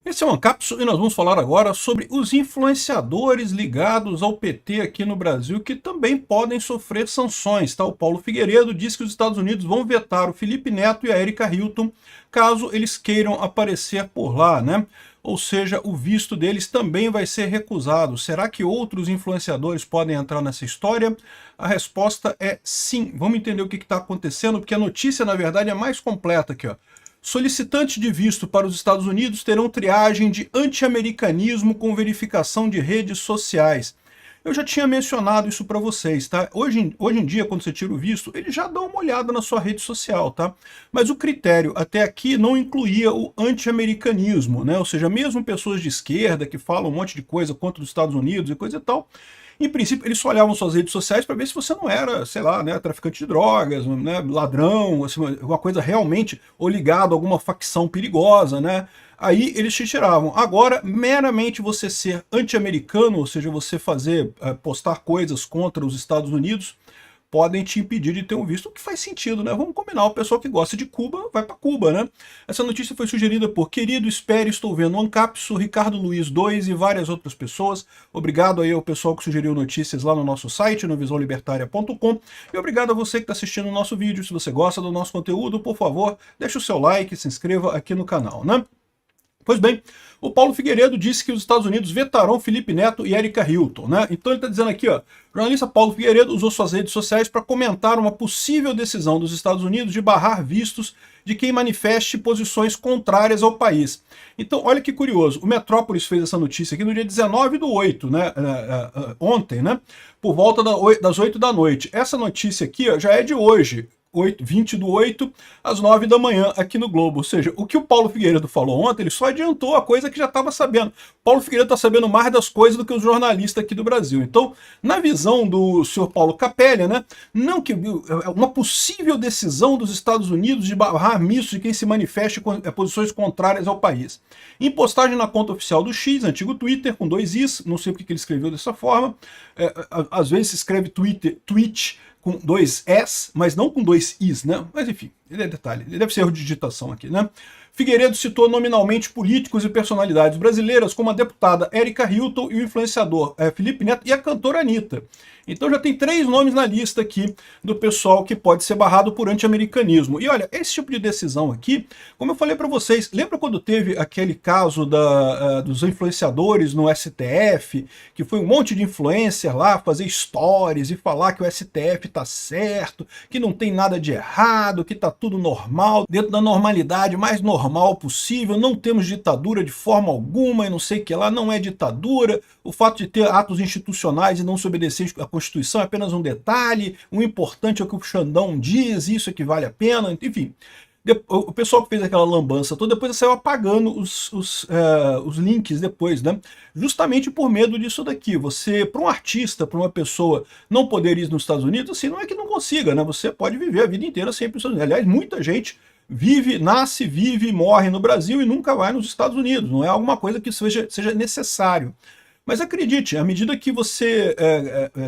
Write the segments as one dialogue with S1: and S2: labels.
S1: Esse é o Ancapso e nós vamos falar agora sobre os influenciadores ligados ao PT aqui no Brasil que também podem sofrer sanções. Tá? O Paulo Figueiredo diz que os Estados Unidos vão vetar o Felipe Neto e a Erika Hilton caso eles queiram aparecer por lá, né? Ou seja, o visto deles também vai ser recusado. Será que outros influenciadores podem entrar nessa história? A resposta é sim. Vamos entender o que está acontecendo, porque a notícia, na verdade, é mais completa aqui, ó. Solicitantes de visto para os Estados Unidos terão triagem de anti-americanismo com verificação de redes sociais. Eu já tinha mencionado isso para vocês, tá? Hoje em dia, quando você tira o visto, ele já dá uma olhada na sua rede social, tá? Mas o critério até aqui não incluía o anti-americanismo, né? Ou seja, mesmo pessoas de esquerda que falam um monte de coisa contra os Estados Unidos e coisa e tal, em princípio, eles só olhavam suas redes sociais para ver se você não era, sei lá, né, traficante de drogas, né, ladrão, assim, uma coisa realmente, ou ligado a alguma facção perigosa, né? Aí eles te tiravam. Agora, meramente você ser anti-americano, ou seja, você fazer, postar coisas contra os Estados Unidos, podem te impedir de ter um visto, o que faz sentido, né? Vamos combinar, o pessoal que gosta de Cuba vai para Cuba, né? Essa notícia foi sugerida por Querido Espere, estou vendo, Ancapso, Ricardo Luiz 2 e várias outras pessoas. Obrigado aí ao pessoal que sugeriu notícias lá no nosso site, no visãolibertaria.com, e obrigado a você que está assistindo o nosso vídeo. Se você gosta do nosso conteúdo, por favor, deixe o seu like e se inscreva aqui no canal, né? Pois bem, o Paulo Figueiredo disse que os Estados Unidos vetarão Felipe Neto e Erika Hilton, né? Então ele está dizendo aqui, ó, o jornalista Paulo Figueiredo usou suas redes sociais para comentar uma possível decisão dos Estados Unidos de barrar vistos de quem manifeste posições contrárias ao país. Então, olha que curioso, o Metrópolis fez essa notícia aqui no dia 19/8, né? Ontem, né? Por volta das 8 da noite. Essa notícia aqui, ó, já é de hoje. 20/8 às 9 da manhã aqui no Globo. Ou seja, o que o Paulo Figueiredo falou ontem, ele só adiantou a coisa que já estava sabendo. Paulo Figueiredo está sabendo mais das coisas do que os jornalistas aqui do Brasil. Então, na visão do senhor Paulo Capelli, né, não que uma possível decisão dos Estados Unidos de barrar mistos de quem se manifeste com posições contrárias ao país. Em postagem na conta oficial do X, antigo Twitter, com 2 Is, não sei porque ele escreveu dessa forma, às vezes se escreve tweet com 2 S, mas não com 2 Is, né? Mas enfim, ele é detalhe, ele deve ser erro de digitação aqui, né? Figueiredo citou nominalmente políticos e personalidades brasileiras, como a deputada Erika Hilton e o influenciador Felipe Neto e a cantora Anitta. Então já tem 3 nomes na lista aqui do pessoal que pode ser barrado por anti-americanismo. E olha, esse tipo de decisão aqui, como eu falei para vocês, lembra quando teve aquele caso dos influenciadores no STF, que foi um monte de influencer lá fazer stories e falar que o STF tá certo, que não tem nada de errado, que tá tudo normal, dentro da normalidade mais normal possível, não temos ditadura de forma alguma e não sei o que lá, não é ditadura, o fato de ter atos institucionais e não se obedecer a Constituição é apenas um detalhe, o importante é o que o Xandão diz, isso é que vale a pena, enfim. O pessoal que fez aquela lambança toda, depois saiu apagando os links depois, né? Justamente por medo disso daqui. Você, para um artista, para uma pessoa não poder ir nos Estados Unidos, assim, não é que não consiga, né? Você pode viver a vida inteira sempre nos Estados Unidos. Aliás, muita gente nasce, vive e morre no Brasil e nunca vai nos Estados Unidos. Não é alguma coisa que seja necessário. Mas acredite, à medida que você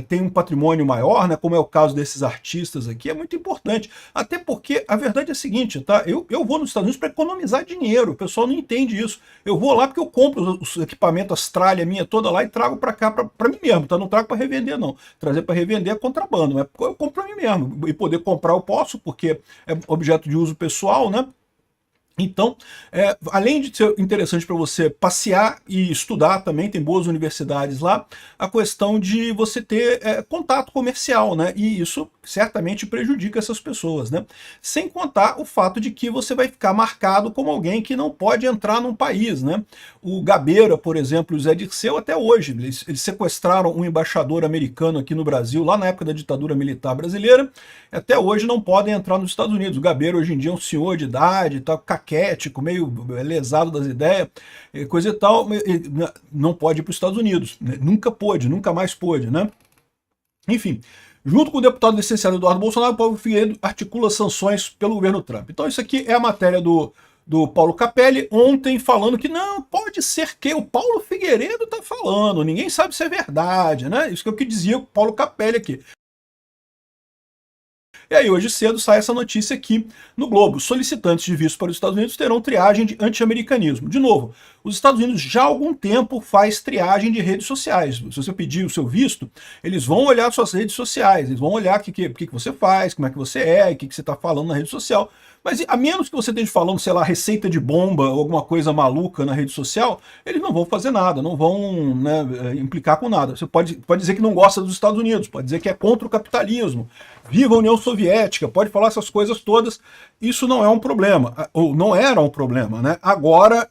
S1: tem um patrimônio maior, né, como é o caso desses artistas aqui, é muito importante. Até porque a verdade é a seguinte, tá? Eu vou nos Estados Unidos para economizar dinheiro, o pessoal não entende isso. Eu vou lá porque eu compro os equipamentos, as tralhas minha toda lá e trago para cá para mim mesmo, tá? Não trago para revender, não. Trazer para revender é contrabando, mas eu compro para mim mesmo. E poder comprar eu posso, porque é objeto de uso pessoal, né? Então, além de ser interessante para você passear e estudar também, tem boas universidades lá, a questão de você ter contato comercial, né? E isso certamente prejudica essas pessoas, né? Sem contar o fato de que você vai ficar marcado como alguém que não pode entrar num país, né? O Gabeira, por exemplo, o Zé Dirceu, até hoje, eles sequestraram um embaixador americano aqui no Brasil, lá na época da ditadura militar brasileira, até hoje não podem entrar nos Estados Unidos. O Gabeira hoje em dia é um senhor de idade, tá caquético, meio lesado das ideias, coisa e tal, não pode ir para os Estados Unidos. Nunca pôde, nunca mais pôde, né? Enfim, junto com o deputado licenciado Eduardo Bolsonaro, o Paulo Figueiredo articula sanções pelo governo Trump. Então isso aqui é a matéria do Paulo Capelli, ontem falando que não, pode ser que o Paulo Figueiredo está falando, ninguém sabe se é verdade, né? Isso que é o que dizia o Paulo Capelli aqui. E aí hoje cedo sai essa notícia aqui no Globo. Solicitantes de visto para os Estados Unidos terão triagem de anti-americanismo. De novo, os Estados Unidos já há algum tempo faz triagem de redes sociais. Se você pedir o seu visto, eles vão olhar suas redes sociais, eles vão olhar o que você faz, como é que você é, o que você está falando na rede social. Mas a menos que você esteja falando, sei lá, receita de bomba ou alguma coisa maluca na rede social, eles não vão fazer nada, não vão, né, implicar com nada. Você pode dizer que não gosta dos Estados Unidos, pode dizer que é contra o capitalismo, viva a União Soviética, pode falar essas coisas todas. Isso não é um problema, ou não era um problema, né? Agora,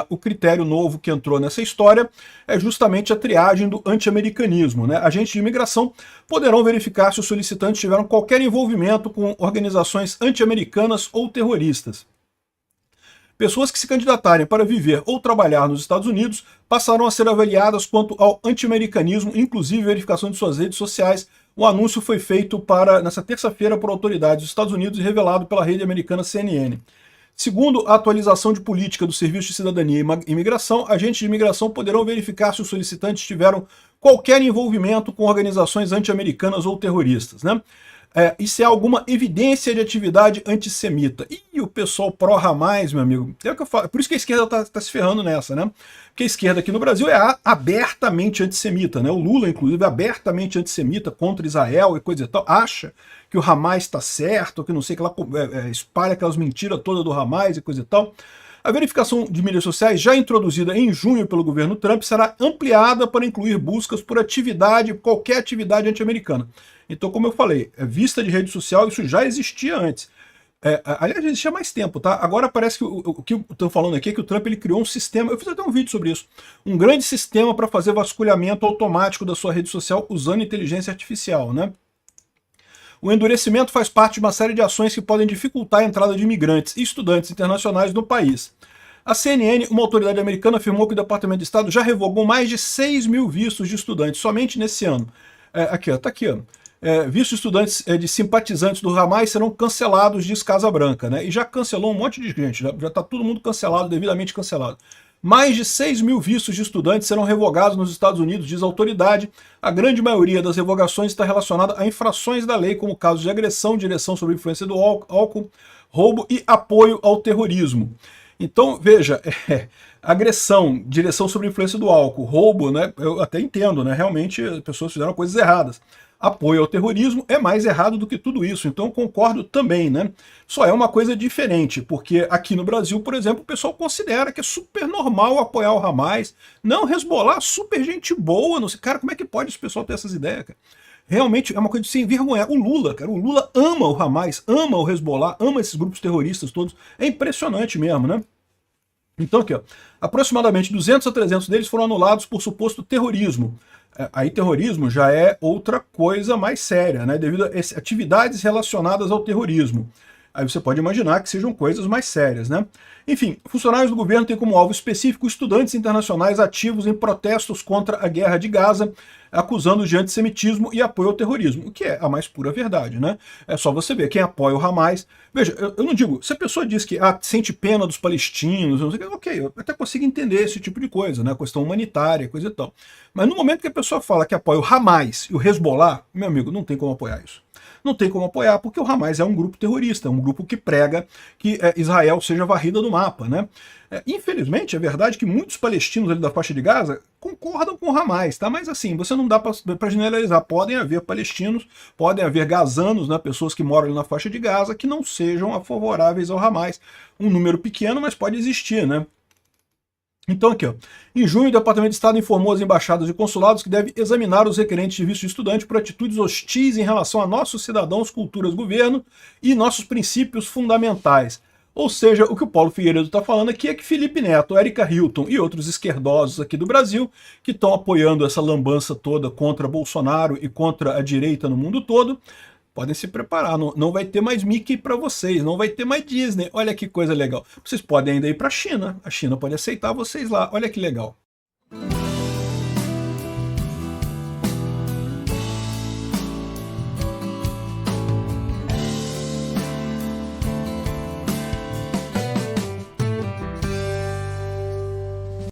S1: o critério novo que entrou nessa história é justamente a triagem do anti-americanismo, né? Agentes de imigração poderão verificar se os solicitantes tiveram qualquer envolvimento com organizações anti-americanas ou terroristas. Pessoas que se candidatarem para viver ou trabalhar nos Estados Unidos passarão a ser avaliadas quanto ao anti-americanismo, inclusive verificação de suas redes sociais. O anúncio foi feito nessa terça-feira por autoridades dos Estados Unidos e revelado pela rede americana CNN. Segundo a atualização de política do Serviço de Cidadania e Imigração, agentes de imigração poderão verificar se os solicitantes tiveram qualquer envolvimento com organizações anti-americanas ou terroristas, né? E se há alguma evidência de atividade antissemita. E o pessoal pró-Hamas, meu amigo, é o que eu falo. Por isso que a esquerda está se ferrando nessa, né? Porque a esquerda aqui no Brasil é abertamente antissemita, né? O Lula, inclusive, é abertamente antissemita contra Israel e coisa e tal. Acha que o Hamas está certo, que não sei, que lá espalha aquelas mentiras todas do Hamas e coisa e tal. A verificação de mídias sociais, já introduzida em junho pelo governo Trump, será ampliada para incluir buscas por qualquer atividade anti-americana. Então, como eu falei, vista de rede social, isso já existia antes. Aliás, existia há mais tempo, tá? Agora parece que o que eu estou falando aqui é que o Trump ele criou um sistema, eu fiz até um vídeo sobre isso, um grande sistema para fazer vasculhamento automático da sua rede social usando inteligência artificial, né? O endurecimento faz parte de uma série de ações que podem dificultar a entrada de imigrantes e estudantes internacionais no país. A CNN, uma autoridade americana, afirmou que o Departamento de Estado já revogou mais de 6 mil vistos de estudantes somente nesse ano. Aqui, ó, tá aqui, ó. Vistos de estudantes de simpatizantes do Hamas serão cancelados, diz Casa Branca, né? E já cancelou um monte de gente, já está todo mundo cancelado, devidamente cancelado. Mais de 6 mil vistos de estudantes serão revogados nos Estados Unidos, diz a autoridade. A grande maioria das revogações está relacionada a infrações da lei, como casos de agressão, direção sob influência do álcool, roubo e apoio ao terrorismo. Então, veja, agressão, direção sob influência do álcool, roubo, né? Eu até entendo, né? Realmente as pessoas fizeram coisas erradas. Apoio ao terrorismo é mais errado do que tudo isso, então concordo também, né? Só é uma coisa diferente, porque aqui no Brasil, por exemplo, o pessoal considera que é super normal apoiar o Hamas. Não, Hezbollah, super gente boa, não sei, cara, como é que pode esse pessoal ter essas ideias, cara? Realmente é uma coisa de se envergonhar. O Lula, cara, o Lula ama o Hamas, ama o Hezbollah, ama esses grupos terroristas todos. É impressionante mesmo, né? Então aqui, ó, aproximadamente 200 a 300 deles foram anulados por suposto terrorismo. Aí terrorismo já é outra coisa mais séria, né? Devido a atividades relacionadas ao terrorismo. Aí você pode imaginar que sejam coisas mais sérias, né? Enfim, funcionários do governo têm como alvo específico estudantes internacionais ativos em protestos contra a guerra de Gaza, acusando-os de antissemitismo e apoio ao terrorismo, o que é a mais pura verdade, né? É só você ver quem apoia o Hamas. Veja, eu não digo, se a pessoa diz que sente pena dos palestinos, não sei o que, ok, eu até consigo entender esse tipo de coisa, né? Questão humanitária, coisa e tal. Mas no momento que a pessoa fala que apoia o Hamas e o Hezbollah, meu amigo, não tem como apoiar isso. Não tem como apoiar, porque o Hamas é um grupo terrorista, é um grupo que prega que Israel seja varrida do mapa, né? Infelizmente, é verdade que muitos palestinos ali da faixa de Gaza concordam com o Hamas, tá? Mas assim, você não dá para generalizar. Podem haver palestinos, podem haver gazanos, né, pessoas que moram ali na faixa de Gaza, que não sejam favoráveis ao Hamas. Um número pequeno, mas pode existir, né? Então aqui, ó, em junho o Departamento de Estado informou às embaixadas e consulados que deve examinar os requerentes de visto de estudante por atitudes hostis em relação a nossos cidadãos, culturas, governo e nossos princípios fundamentais. Ou seja, o que o Paulo Figueiredo está falando aqui é que Felipe Neto, Érica Hilton e outros esquerdosos aqui do Brasil, que estão apoiando essa lambança toda contra Bolsonaro e contra a direita no mundo todo, podem se preparar, não vai ter mais Mickey para vocês, não vai ter mais Disney. Olha que coisa legal. Vocês podem ainda ir para a China pode aceitar vocês lá, olha que legal.